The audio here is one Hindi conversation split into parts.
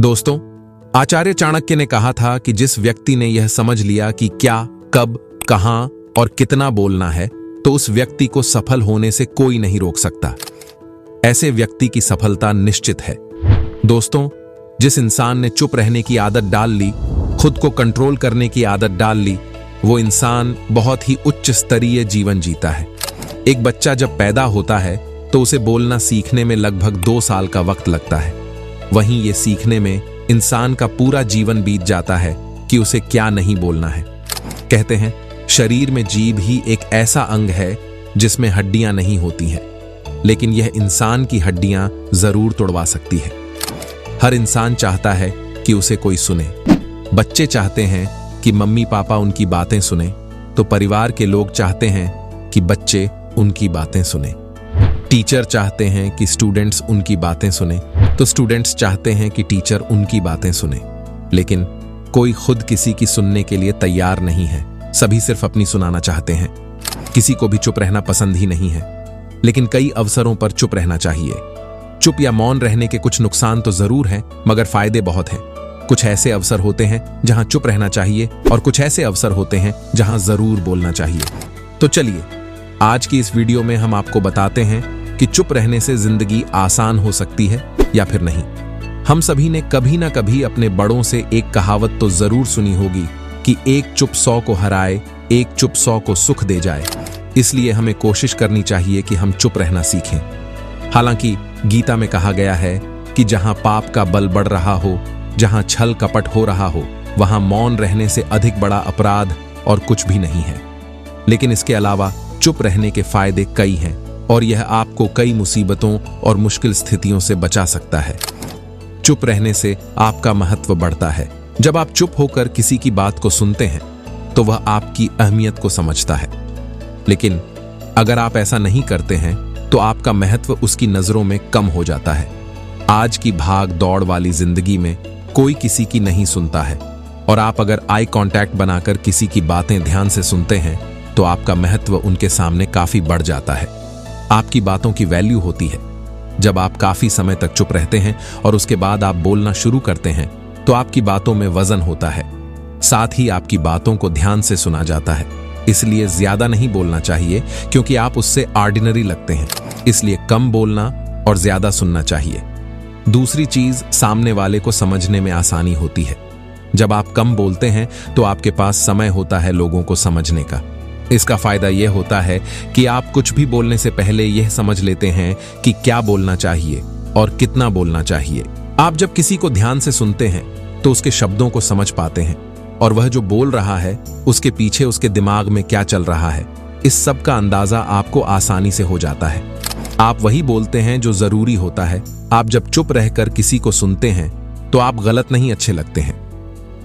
दोस्तों, आचार्य चाणक्य ने कहा था कि जिस व्यक्ति ने यह समझ लिया कि क्या, कब, कहां और कितना बोलना है, तो उस व्यक्ति को सफल होने से कोई नहीं रोक सकता। ऐसे व्यक्ति की सफलता निश्चित है। दोस्तों, जिस इंसान ने चुप रहने की आदत डाल ली, खुद को कंट्रोल करने की आदत डाल ली, वो इंसान बहुत ही उच्च स्तरीय जीवन जीता है। एक बच्चा जब पैदा होता है तो उसे बोलना सीखने में लगभग 2 साल का वक्त लगता है। वहीं ये सीखने में इंसान का पूरा जीवन बीत जाता है कि उसे क्या नहीं बोलना है। कहते हैं, शरीर में जीभ ही एक ऐसा अंग है जिसमें हड्डियां नहीं होती हैं, लेकिन यह इंसान की हड्डियां जरूर तोड़वा सकती है। हर इंसान चाहता है कि उसे कोई सुने। बच्चे चाहते हैं कि मम्मी पापा उनकी बातें सुने, तो परिवार के लोग चाहते हैं कि बच्चे उनकी बातें सुने। टीचर चाहते हैं कि स्टूडेंट्स उनकी बातें सुने, तो स्टूडेंट्स चाहते हैं कि टीचर उनकी बातें सुने। लेकिन कोई खुद किसी की सुनने के लिए तैयार नहीं है। सभी सिर्फ अपनी सुनाना चाहते हैं। किसी को भी चुप रहना पसंद ही नहीं है, लेकिन कई अवसरों पर चुप रहना चाहिए। चुप या मौन रहने के कुछ नुकसान तो जरूर हैं, मगर फायदे बहुत हैं। कुछ ऐसे अवसर होते हैं जहां चुप रहना चाहिए और कुछ ऐसे अवसर होते हैं जहां जरूर बोलना चाहिए। तो चलिए, आज की इस वीडियो में हम आपको बताते हैं कि चुप रहने से जिंदगी आसान हो सकती है या फिर नहीं। हम सभी ने कभी ना कभी अपने बड़ों से एक कहावत तो जरूर सुनी होगी कि एक चुप 100 को हराए, एक चुप 100 को सुख दे जाए। इसलिए हमें कोशिश करनी चाहिए कि हम चुप रहना सीखें। हालांकि गीता में कहा गया है कि जहां पाप का बल बढ़ रहा हो, जहां छल कपट हो रहा हो, वहां मौन रहने से अधिक बड़ा अपराध और कुछ भी नहीं है। लेकिन इसके अलावा चुप रहने के फायदे कई हैं और यह आपको कई मुसीबतों और मुश्किल स्थितियों से बचा सकता है। चुप रहने से आपका महत्व बढ़ता है। जब आप चुप होकर किसी की बात को सुनते हैं तो वह आपकी अहमियत को समझता है। लेकिन अगर आप ऐसा नहीं करते हैं तो आपका महत्व उसकी नजरों में कम हो जाता है। आज की भाग दौड़ वाली जिंदगी में कोई किसी की नहीं सुनता है, और आप अगर आई कांटेक्ट बनाकर किसी की बातें ध्यान से सुनते हैं तो आपका महत्व उनके सामने काफी बढ़ जाता है। आपकी बातों की वैल्यू होती है। जब आप काफी समय तक चुप रहते हैं और उसके बाद आप बोलना शुरू करते हैं तो आपकी बातों में वजन होता है। साथ ही आपकी बातों को ध्यान से सुना जाता है। इसलिए ज्यादा नहीं बोलना चाहिए, क्योंकि आप उससे ऑर्डिनरी लगते हैं। इसलिए कम बोलना और ज्यादा सुनना चाहिए। दूसरी चीज, सामने वाले को समझने में आसानी होती है। जब आप कम बोलते हैं तो आपके पास समय होता है लोगों को समझने का। इसका फायदा यह होता है कि आप कुछ भी बोलने से पहले यह समझ लेते हैं कि क्या बोलना चाहिए और कितना बोलना चाहिए। आप जब किसी को ध्यान से सुनते हैं तो उसके शब्दों को समझ पाते हैं, और वह जो बोल रहा है उसके पीछे उसके दिमाग में क्या चल रहा है, इस सब का अंदाजा आपको आसानी से हो जाता है। आप वही बोलते हैं जो जरूरी होता है। आप जब चुप रहकर किसी को सुनते हैं तो आप गलत नहीं अच्छे लगते हैं।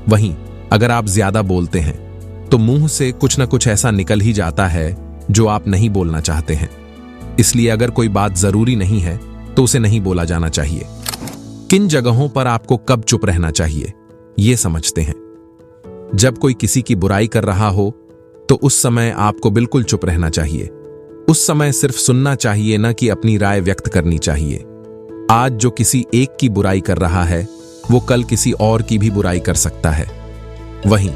वहीं अगर आप ज्यादा बोलते हैं तो मुंह से कुछ ना कुछ ऐसा निकल ही जाता है जो आप नहीं बोलना चाहते हैं। इसलिए अगर कोई बात जरूरी नहीं है तो उसे नहीं बोला जाना चाहिए। किन जगहों पर आपको कब चुप रहना चाहिए, यह समझते हैं। जब कोई किसी की बुराई कर रहा हो तो उस समय आपको बिल्कुल चुप रहना चाहिए। उस समय सिर्फ सुनना चाहिए, न कि अपनी राय व्यक्त करनी चाहिए। आज जो किसी एक की बुराई कर रहा है वो कल किसी और की भी बुराई कर सकता है। वहीं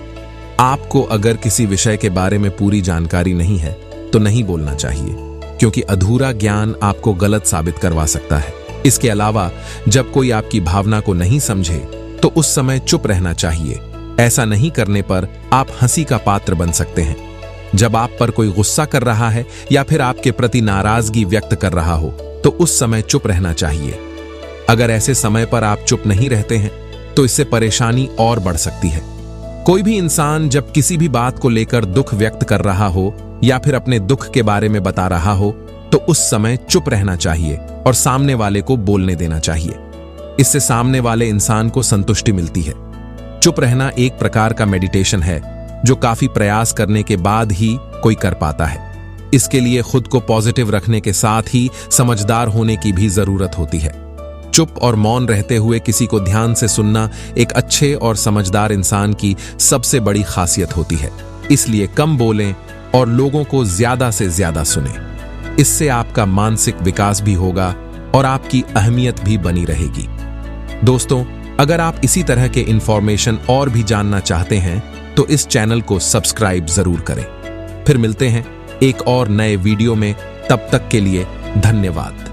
आपको अगर किसी विषय के बारे में पूरी जानकारी नहीं है तो नहीं बोलना चाहिए, क्योंकि अधूरा ज्ञान आपको गलत साबित करवा सकता है। इसके अलावा जब कोई आपकी भावना को नहीं समझे तो उस समय चुप रहना चाहिए। ऐसा नहीं करने पर आप हंसी का पात्र बन सकते हैं। जब आप पर कोई गुस्सा कर रहा है या फिर आपके प्रति नाराजगी व्यक्त कर रहा हो तो उस समय चुप रहना चाहिए। अगर ऐसे समय पर आप चुप नहीं रहते हैं तो इससे परेशानी और बढ़ सकती है। कोई भी इंसान जब किसी भी बात को लेकर दुख व्यक्त कर रहा हो या फिर अपने दुख के बारे में बता रहा हो तो उस समय चुप रहना चाहिए और सामने वाले को बोलने देना चाहिए। इससे सामने वाले इंसान को संतुष्टि मिलती है। चुप रहना एक प्रकार का मेडिटेशन है जो काफी प्रयास करने के बाद ही कोई कर पाता है। इसके लिए खुद को पॉजिटिव रखने के साथ ही समझदार होने की भी जरूरत होती है। चुप और मौन रहते हुए किसी को ध्यान से सुनना एक अच्छे और समझदार इंसान की सबसे बड़ी खासियत होती है। इसलिए कम बोलें और लोगों को ज्यादा से ज्यादा सुनें। इससे आपका मानसिक विकास भी होगा और आपकी अहमियत भी बनी रहेगी। दोस्तों, अगर आप इसी तरह के इंफॉर्मेशन और भी जानना चाहते हैं तो इस चैनल को सब्सक्राइब जरूर करें। फिर मिलते हैं एक और नए वीडियो में, तब तक के लिए धन्यवाद।